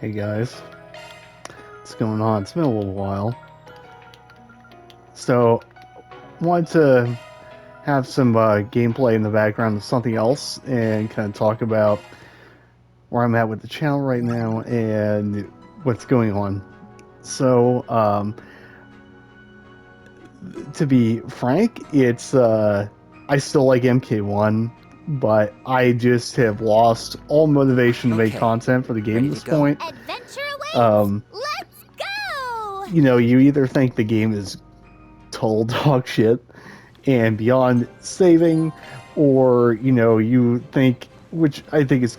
Hey guys, what's going on? It's been a little while. So, wanted to have some gameplay in the background of something else and kind of talk about where I'm at with the channel right now and what's going on. So, to be frank, it's I still like MK1, but I just have lost all motivation to make content for the game at this point. Adventure awaits! Um, Let's go! you either think the game is total dog shit and beyond saving, or you think, which I think is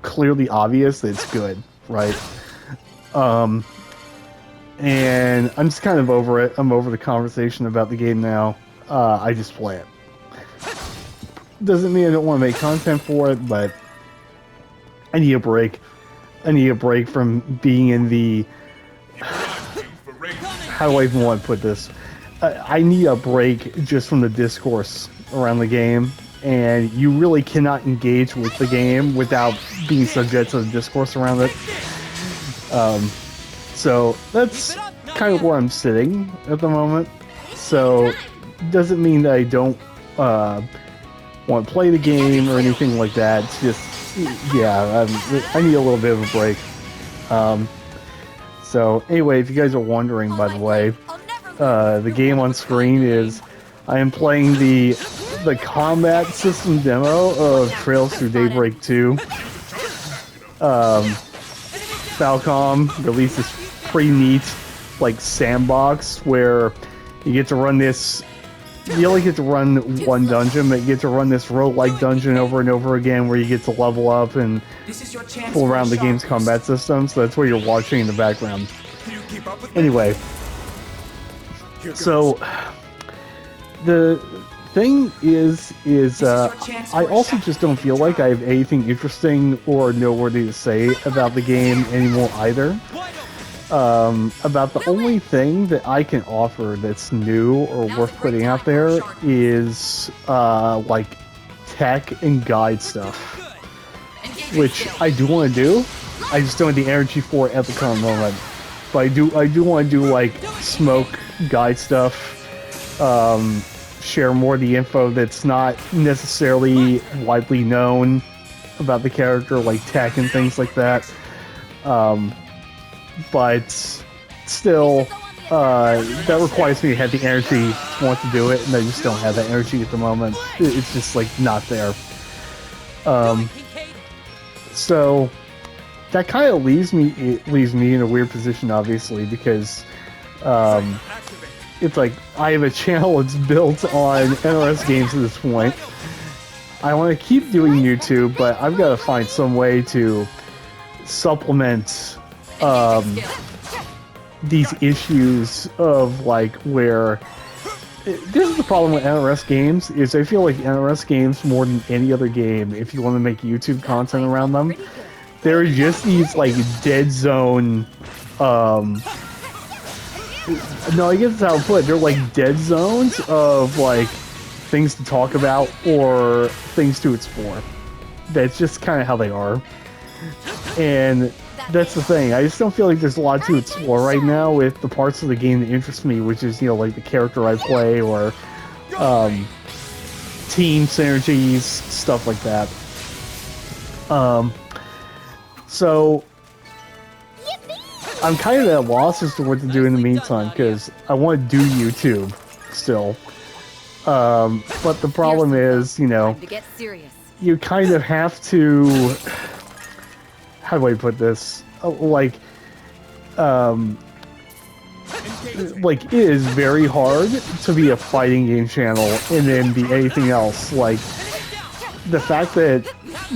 clearly obvious, that it's good, right? And I'm just kind of over it. I'm over the conversation about the game now. I just play it. Doesn't mean I don't want to make content for it, but I need a break. I need a break from being in the... How do I even want to put this? I need a break just from the discourse around the game, and you really cannot engage with the game without being subject to the discourse around it. So that's kind of where I'm sitting at the moment. So doesn't mean that I don't want to play the game or anything like that. It's just, yeah, I need a little bit of a break. So anyway, if you guys are wondering, by the way, the game on screen is, I am playing the combat system demo of Trails Through Daybreak 2. Falcom released this pretty neat, like, sandbox where you get to run this. You only get to run one dungeon, but you get to run this roguelike dungeon over and over again, where you get to level up and fool around the game's combat system. So that's what you're watching in the background. Anyway, so the thing is I also just don't feel like I have anything interesting or noteworthy to say about the game anymore either. About the only thing that I can offer that's new or worth putting out there is like tech and guide stuff, which I do want to do. I just don't have the energy for it at the current moment. But I do want to do like smoke guide stuff. Share more of the info that's not necessarily widely known about the character, like tech and things like that. But still, that requires me to have the energy to want to do it, and I just don't have that energy at the moment. It's just like not there. So that kind of leaves me in a weird position, obviously, because it's like I have a channel that's built on NRS games at this point. I want to keep doing YouTube, but I've got to find some way to supplement these issues of like where this is the problem with NRS games, is I feel like NRS games, more than any other game, if you want to make YouTube content around them, there are just these like dead zone no, I guess that's how I put it. They're like dead zones of like things to talk about or things to explore. That's just kind of how they are. And that's the thing. I just don't feel like there's a lot to explore right now with the parts of the game that interest me, which is, like the character I play or team synergies, stuff like that. So I'm kind of at a loss as to what to do in the meantime, because I want to do YouTube still. But the problem is, you kind of have to... How do I put this? Like, it is very hard to be a fighting game channel and then be anything else. Like, the fact that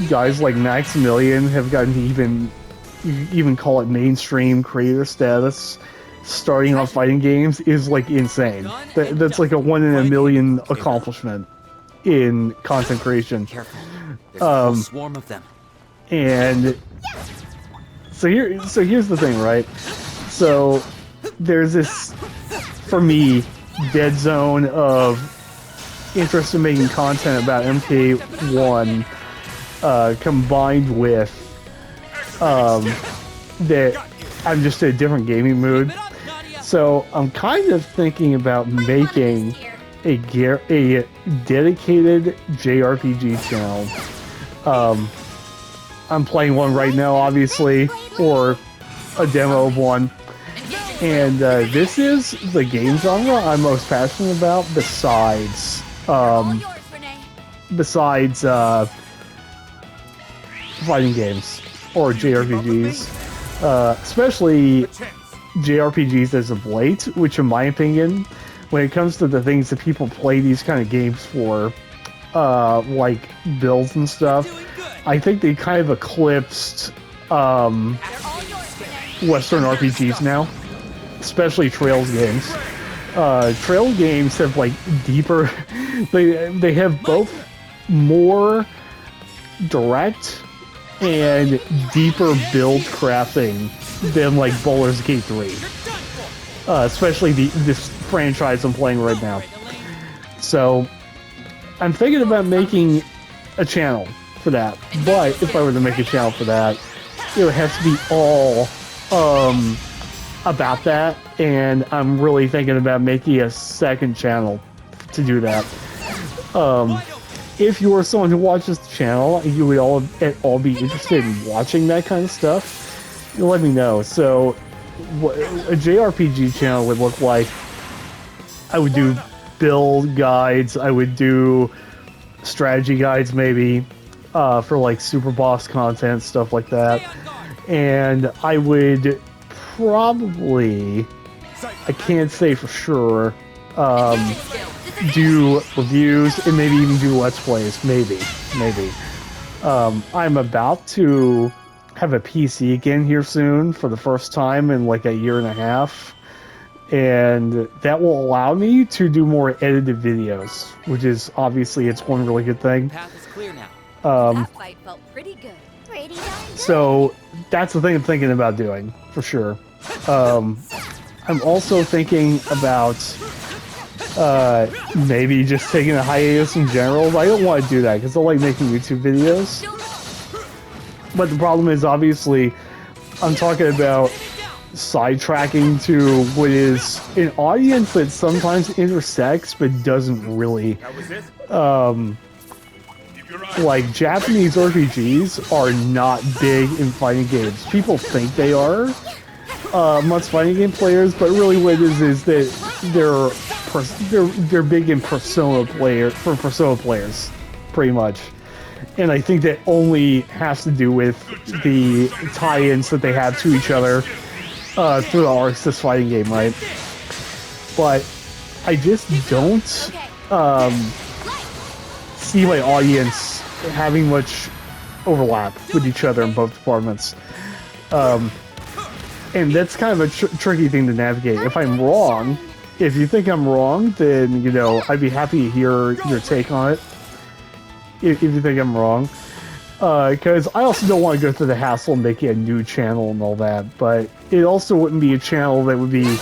guys like Maximilian have gotten to even call it mainstream creator status starting on fighting games is like insane. That's like a 1 in a million accomplishment in content creation. Swarm of them. And so here's the thing, right? So there's this, for me, dead zone of interest in making content about MK1 combined with that I'm just in a different gaming mood. So I'm kind of thinking about making a dedicated JRPG channel. I'm playing one right now, obviously, or a demo of one. And this is the game genre I'm most passionate about besides fighting games or JRPGs, especially JRPGs as of late, which in my opinion, when it comes to the things that people play these kind of games for, like builds and stuff, I think they kind of eclipsed Western RPGs now, especially Trails games. Trail games have like deeper, they have both more direct and deeper build crafting than like Baldur's Gate 3. Especially this franchise I'm playing right now. So I'm thinking about making a channel for that. But if I were to make a channel for that, it would have to be all about that. And I'm really thinking about making a second channel to do that. If you are someone who watches the channel and you would all be interested in watching that kind of stuff, let me know. So what a JRPG channel would look like, I would do build guides, I would do strategy guides maybe, for like super boss content, stuff like that. And I would probably, I can't say for sure, do reviews and maybe even do let's plays, maybe. I'm about to have a PC again here soon for the first time in like a year and a half, and that will allow me to do more edited videos, which is obviously it's one really good thing. Path is clear now. That fight felt pretty good. Pretty darn good. So that's the thing I'm thinking about doing for sure. I'm also thinking about maybe just taking a hiatus in general, but I don't want to do that because I like making YouTube videos. But the problem is, obviously, I'm talking about sidetracking to what is an audience that sometimes intersects but doesn't really. Like, Japanese RPGs are not big in fighting games. People think they are amongst fighting game players, but really what it is that they're big in Persona players, pretty much. And I think that only has to do with the tie-ins that they have to each other through the Arxis fighting game, right? But I just don't see my audience having much overlap with each other in both departments. And that's kind of a tricky thing to navigate. If I'm wrong, if you think I'm wrong, then, you know, I'd be happy to hear your take on it. If you think I'm wrong. Because I also don't want to go through the hassle of making a new channel and all that, but it also wouldn't be a channel that would be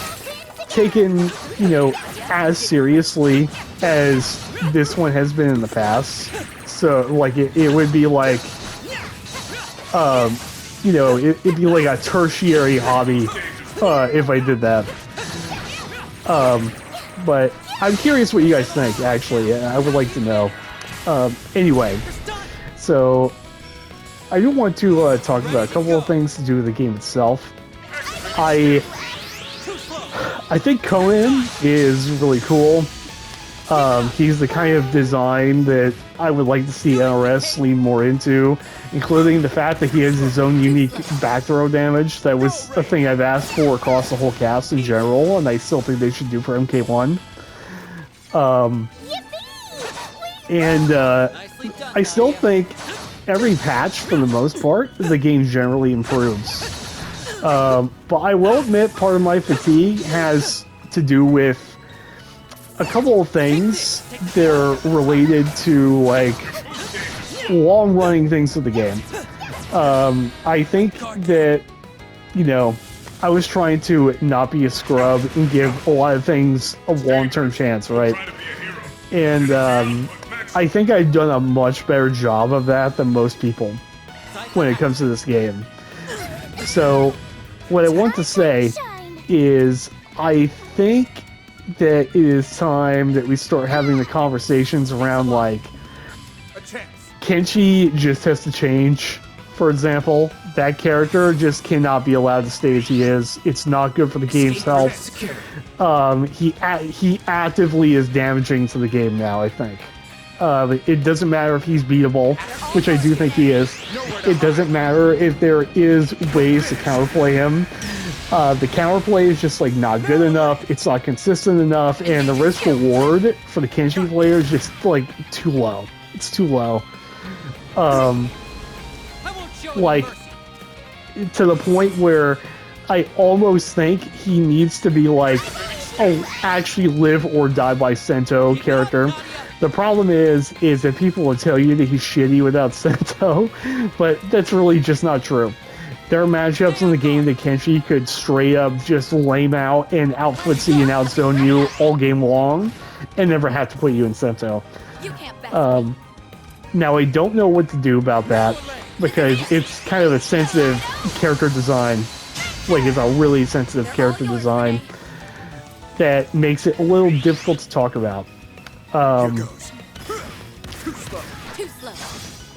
taken, you know, as seriously as this one has been in the past. So, like, it would be like, you know, it'd be like a tertiary hobby if I did that. But I'm curious what you guys think, actually. I would like to know. Anyway, so I do want to talk about a couple of things to do with the game itself. I think Conan is really cool. He's the kind of design that I would like to see NRS lean more into, including the fact that he has his own unique back throw damage. That was a thing I've asked for across the whole cast in general, and I still think they should do for MK1. And I still think every patch, for the most part, the game generally improves. But I will admit part of my fatigue has to do with a couple of things that are related to, like, long-running things of the game. I think that, you know, I was trying to not be a scrub and give a lot of things a long-term chance, right? And I think I've done a much better job of that than most people when it comes to this game. So, what I want to say is, I think that it is time that we start having the conversations around, like, Kenshi just has to change, for example. That character just cannot be allowed to stay as he is. It's not good for the game's health. He actively is damaging to the game now, I think. It doesn't matter if he's beatable, which I do think he is. It doesn't matter if there is ways to counterplay him. The counterplay is just like not good enough. It's not consistent enough, and the risk reward for the Kenshi player is just like too low. It's too low. Like to the point where I almost think he needs to be like actually live or die by Sento character. The problem is that people will tell you that he's shitty without Sento, but that's really just not true. There are matchups in the game that Kenshi could straight up just lame out and out-footsie and out-zone you all game long and never have to put you in Sento. Now, I don't know what to do about that because it's kind of a sensitive character design. Like, it's a really sensitive character design that makes it a little difficult to talk about.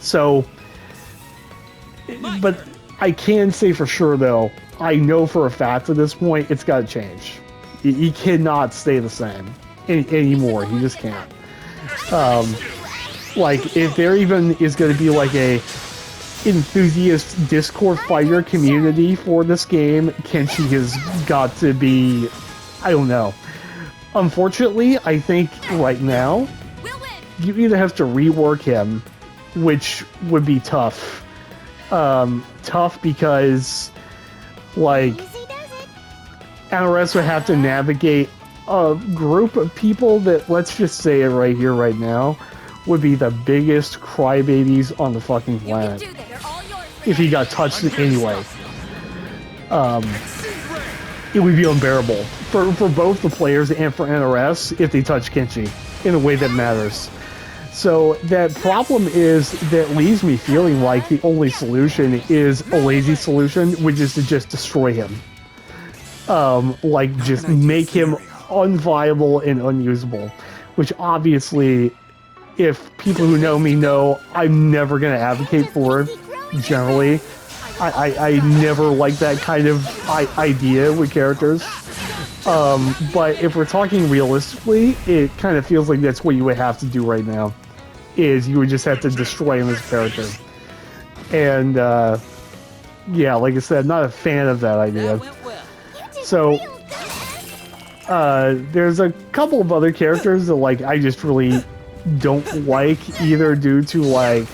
So, but I can say for sure, though, I know for a fact at this point, it's got to change. He cannot stay the same anymore. He just can't. Like, if there even is going to be like a enthusiast Discord fighter community for this game, Kenshi has got to be, I don't know. Unfortunately, I think right now, you either have to rework him, which would be tough. Tough because, like, NRS would have to navigate a group of people that, let's just say it right here, right now, would be the biggest crybabies on the fucking planet. If he got touched anyway. It would be unbearable for both the players and for NRS if they touch Kenshi in a way that matters. So that problem is that leaves me feeling like the only solution is a lazy solution, which is to just destroy him. Like just make him unviable and unusable, which obviously, if people who know me know, I'm never going to advocate for generally. I never like that kind of idea with characters. But if we're talking realistically, it kind of feels like that's what you would have to do right now. Is you would just have to destroy him as a character. And, yeah, like I said, not a fan of that idea. So, there's a couple of other characters that, like, I just really don't like, either due to, like,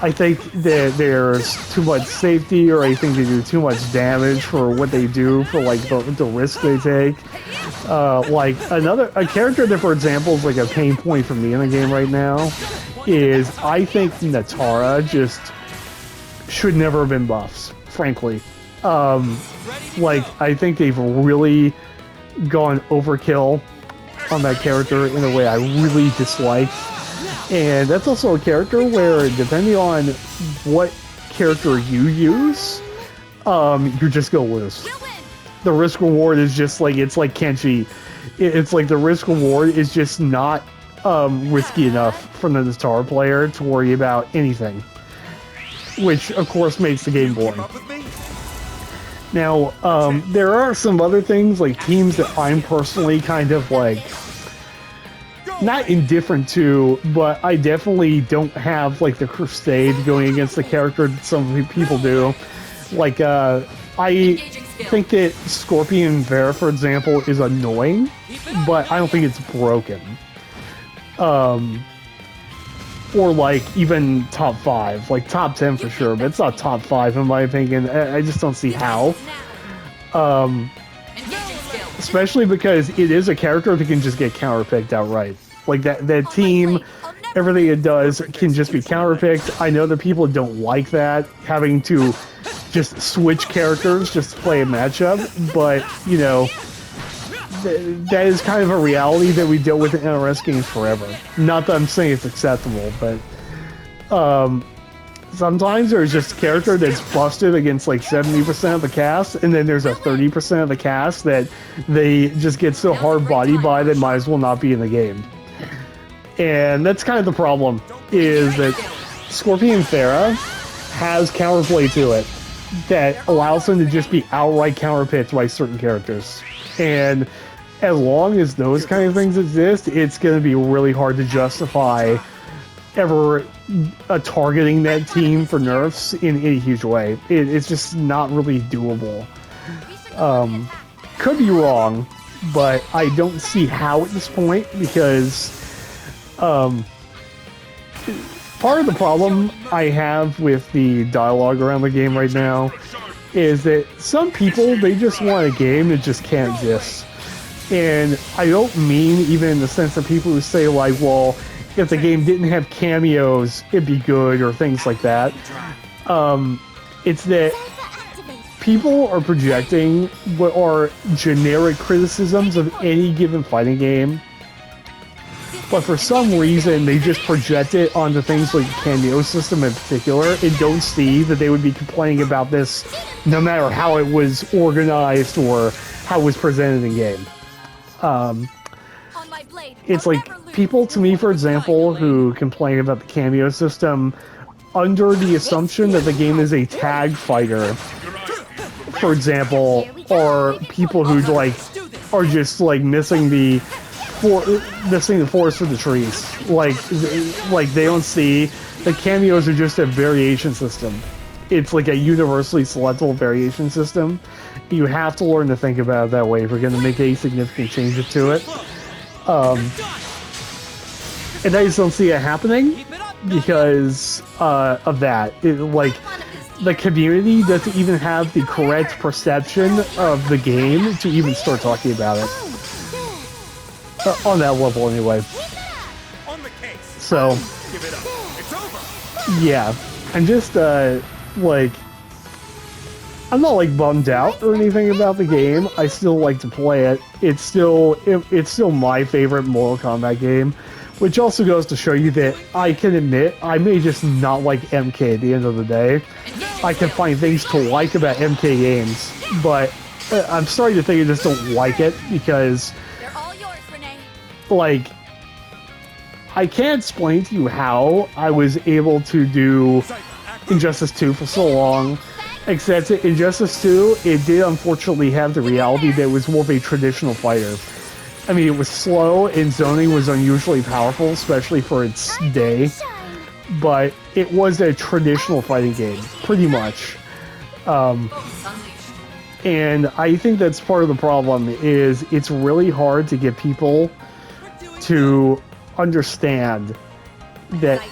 I think that there's too much safety, or I think they do too much damage for what they do, for like the risk they take. Like a character that, for example, is like a pain point for me in the game right now is I think Natara just should never have been buffs, frankly. Like I think they've really gone overkill on that character in a way I really dislike. And that's also a character where, depending on what character you use, you're just gonna lose. The risk reward is just like, it's like Kenshi. It's like the risk reward is just not risky enough for the Natara player to worry about anything. Which, of course, makes the game boring. Now, there are some other things, like teams that I'm personally kind of like, not indifferent to, but I definitely don't have like the Crusade going against the character that some people do. Like, I think that Scorpion Vera, for example, is annoying, but I don't think it's broken. Or like even top 5, like top 10 for sure, but it's not top 5 in my opinion. I just don't see how. Especially because it is a character that can just get counterpicked outright. Like that team, everything it does can just be counterpicked. I know that people don't like that, having to just switch characters just to play a matchup, but, you know, that is kind of a reality that we deal with in NRS games forever. Not that I'm saying it's acceptable, but sometimes there's just a character that's busted against like 70% of the cast, and then there's a 30% of the cast that they just get so hard bodied by they might as well not be in the game. And that's kind of the problem, is that Scorpion Pharah has counterplay to it that allows them to just be outright counterpicked by certain characters. And as long as those kind of things exist, it's going to be really hard to justify ever targeting that team for nerfs in any huge way. It's just not really doable. Could be wrong, but I don't see how at this point, because part of the problem I have with the dialogue around the game right now is that some people, they just want a game that just can't exist. And I don't mean even in the sense of people who say like, well, if the game didn't have cameos, it'd be good, or things like that. It's that people are projecting what are generic criticisms of any given fighting game, but for some reason they just project it onto things like the cameo system in particular, and don't see that they would be complaining about this no matter how it was organized or how it was presented in game. It's like people, to me, for example, who complain about the cameo system under the assumption that the game is a tag fighter, for example, are people who like are just like missing the forest for the trees. Like they don't see the cameos are just a variation system. It's like a universally selectable variation system. You have to learn to think about it that way if you're going to make any significant changes to it. And I just don't see it happening because of that. Like, the community doesn't even have the correct perception of the game to even start talking about it. On that level, anyway. So, yeah. I'm just, like... I'm not like bummed out or anything about the game. I still like to play it. It's still my favorite Mortal Kombat game, which also goes to show you that I can admit I may just not like MK at the end of the day. I can find things to like about MK games, but I'm starting to think I just don't like it because, like, I can't explain to you how I was able to do Injustice 2 for so long. Except in Injustice 2, it did unfortunately have the reality that it was more of a traditional fighter. I mean, it was slow and zoning was unusually powerful, especially for its day. But it was a traditional fighting game, pretty much. And I think that's part of the problem, is it's really hard to get people to understand that,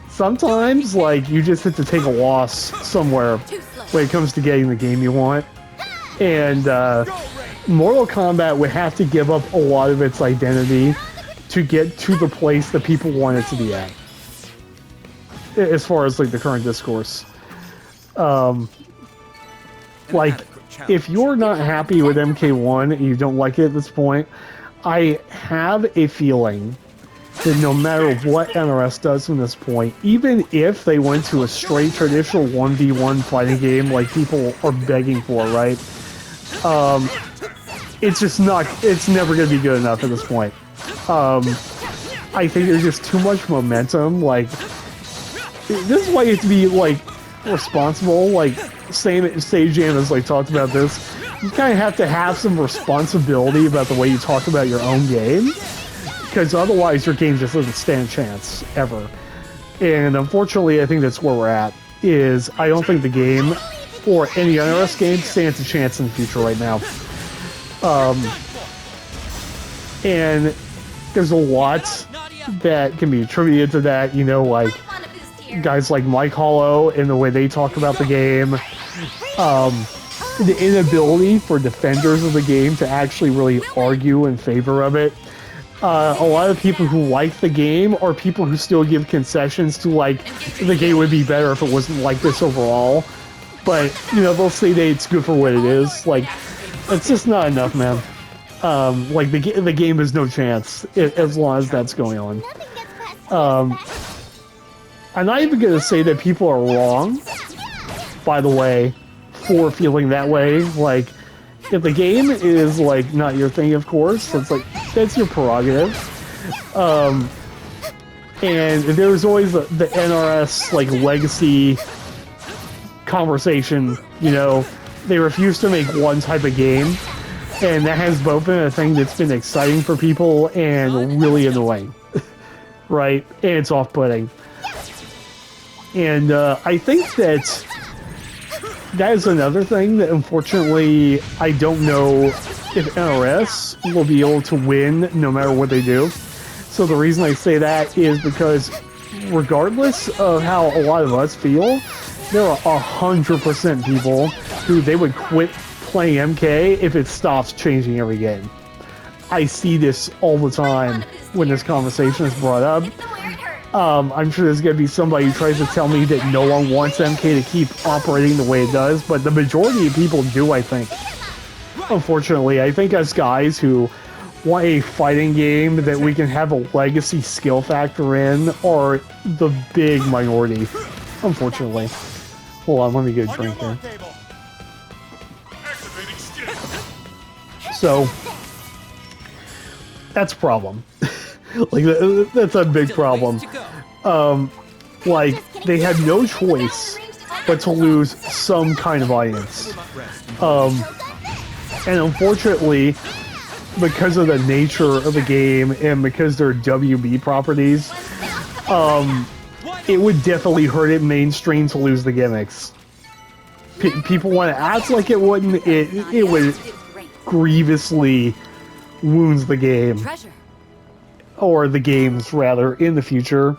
sometimes, like, you just have to take a loss somewhere when it comes to getting the game you want. And Mortal Kombat would have to give up a lot of its identity to get to the place that people want it to be at. As far as, like, the current discourse. Like, if you're not happy with MK1 and you don't like it at this point, I have a feeling that no matter what NRS does from this point, even if they went to a straight traditional 1v1 fighting game like people are begging for, right? It's just not, it's never going to be good enough at this point. I think there's just too much momentum. Like, this is why you have to be, like, responsible. Like, Sage Jam has, like, talked about this. You kind of have to have some responsibility about the way you talk about your own game. Because otherwise your game just doesn't stand a chance, ever. And unfortunately, I think that's where we're at, is I don't think the game, or any NRS game, stands a chance in the future right now. And there's a lot that can be attributed to that, you know, like, guys like Mike Hollow and the way they talk about the game. The inability for defenders of the game to actually really argue in favor of it. A lot of people who like the game are people who still give concessions to, like, the game would be better if it wasn't like this overall. But, you know, they'll say that it's good for what it is. Like, it's just not enough, man. Like, the game has no chance as long as that's going on. I'm not even going to say that people are wrong, by the way, for feeling that way. Like, if the game is, like, not your thing, of course, it's like, that's your prerogative. And there's always the NRS, like, legacy conversation, you know. They refuse to make one type of game, and that has both been a thing that's been exciting for people and really annoying, right? And it's off-putting. And I think that is another thing that, unfortunately, I don't know if NRS will be able to win no matter what they do. So the reason I say that is because regardless of how a lot of us feel, there are 100% people who they would quit playing MK if it stops changing every game. I see this all the time when this conversation is brought up. I'm sure there's going to be somebody who tries to tell me that no one wants MK to keep operating the way it does, but the majority of people do, I think. Unfortunately, I think as guys who want a fighting game that we can have a legacy skill factor in are the big minority, unfortunately. Hold on, let me get a drink here. So, that's a problem. Like, that's a big problem. Like, they had no choice but to lose some kind of audience. And unfortunately, because of the nature of the game and because they're WB properties, it would definitely hurt it mainstream to lose the gimmicks. People want to act like it wouldn't. It would grievously wounds the game. Or the games, rather, in the future,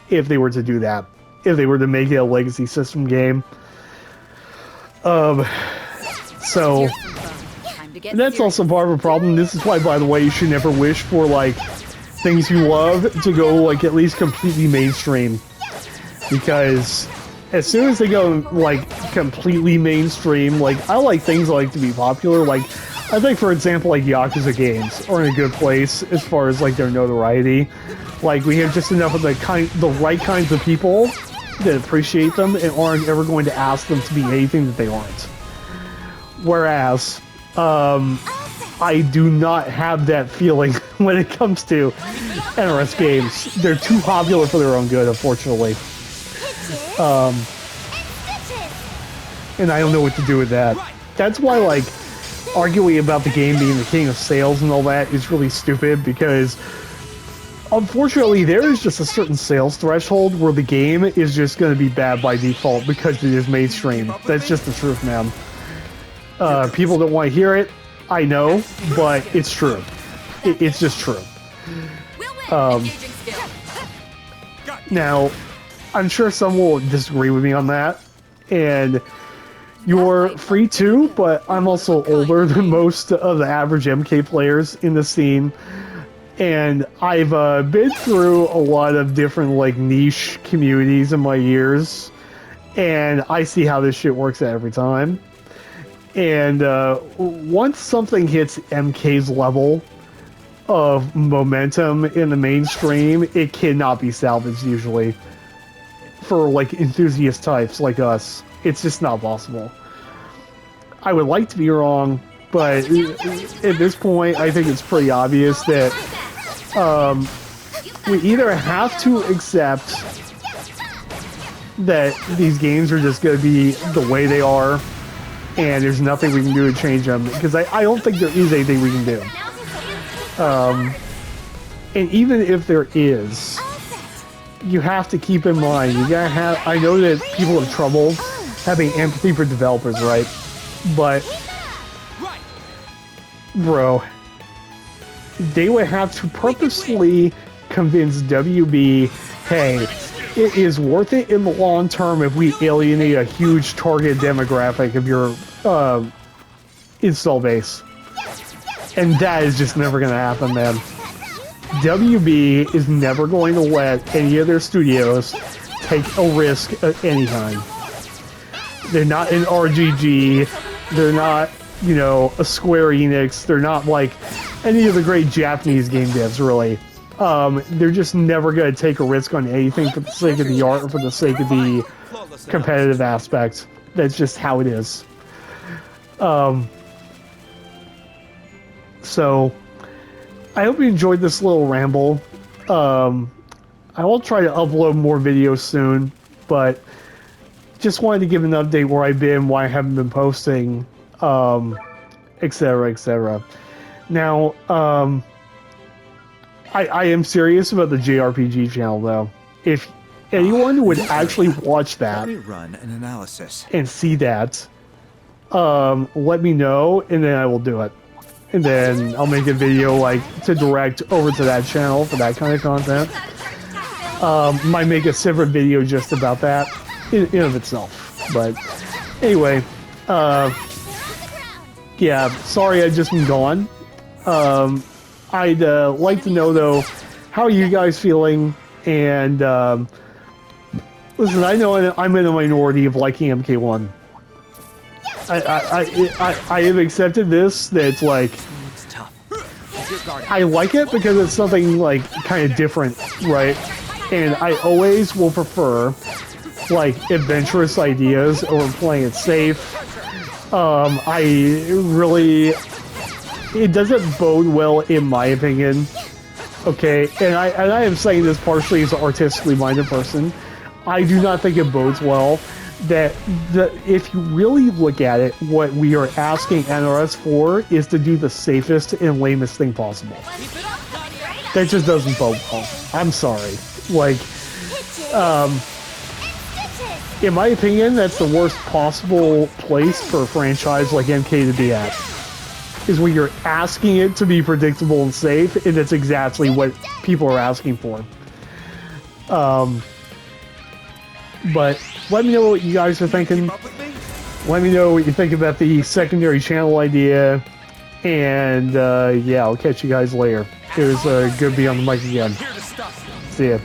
if they were to do that. If they were to make it a legacy system game. So, and that's also part of a problem. This is why, by the way, you should never wish for, like, things you love to go, like, at least completely mainstream. Because as soon as they go, like, completely mainstream, like, I like things I like to be popular, like, I think, for example, like, Yakuza games are in a good place as far as, like, their notoriety. Like, we have just enough of the right kinds of people that appreciate them and aren't ever going to ask them to be anything that they aren't. Whereas, I do not have that feeling when it comes to NRS games. They're too popular for their own good, unfortunately. And I don't know what to do with that. That's why, like, arguing about the game being the king of sales and all that is really stupid, because unfortunately there is just a certain sales threshold where the game is just going to be bad by default because it is mainstream. That's just the truth, man. People don't want to hear it, I know, but it's true. It's just true. Now, I'm sure some will disagree with me on that, and you're free too, but I'm also older than most of the average MK players in the scene. And I've been through a lot of different, like, niche communities in my years. And I see how this shit works out every time. And once something hits MK's level of momentum in the mainstream, it cannot be salvaged usually. For, like, enthusiast types like us. It's just not possible. I would like to be wrong, but at this point, I think it's pretty obvious that we either have to accept that these games are just going to be the way they are, and there's nothing we can do to change them, because I don't think there is anything we can do. And even if there is, you have to keep in mind, you gotta have, I know that people have trouble having empathy for developers, right? But, bro, they would have to purposely convince WB, hey, it is worth it in the long term if we alienate a huge target demographic of your install base. And that is just never going to happen, man. WB is never going to let any of their studios take a risk of any kind. They're not an RGG, they're not, you know, a Square Enix, they're not like any of the great Japanese game devs, really. They're just never going to take a risk on anything for the sake of the art or for the sake of the competitive aspect. That's just how it is. So, I hope you enjoyed this little ramble. I will try to upload more videos soon, but just wanted to give an update where I've been, why I haven't been posting, etc., etc. Now, I am serious about the JRPG channel, though. If anyone would actually watch that Let me run an analysis. and see that, let me know, and then I will do it. And then I'll make a video, like, to direct over to that channel for that kind of content. Might make a separate video just about that in of itself. But anyway, yeah, sorry I've just been gone. I'd like to know, though, how are you guys feeling? And listen, I know I'm in a minority of liking MK1. I have accepted this, that it's like, It's tough. I like it because it's something like kind of different, right? And I always will prefer like adventurous ideas over playing it safe. It doesn't bode well in my opinion. Okay, and I am saying this partially as an artistically minded person. I do not think it bodes well that if you really look at it, what we are asking NRS for is to do the safest and lamest thing possible. That just doesn't bode well. I'm sorry. Like, in my opinion, that's the worst possible place for a franchise like MK to be at. Is when you're asking it to be predictable and safe, and that's exactly what people are asking for. But let me know what you guys are thinking. Let me know what you think about the secondary channel idea. And yeah, I'll catch you guys later. It was good to be on the mic again. See ya.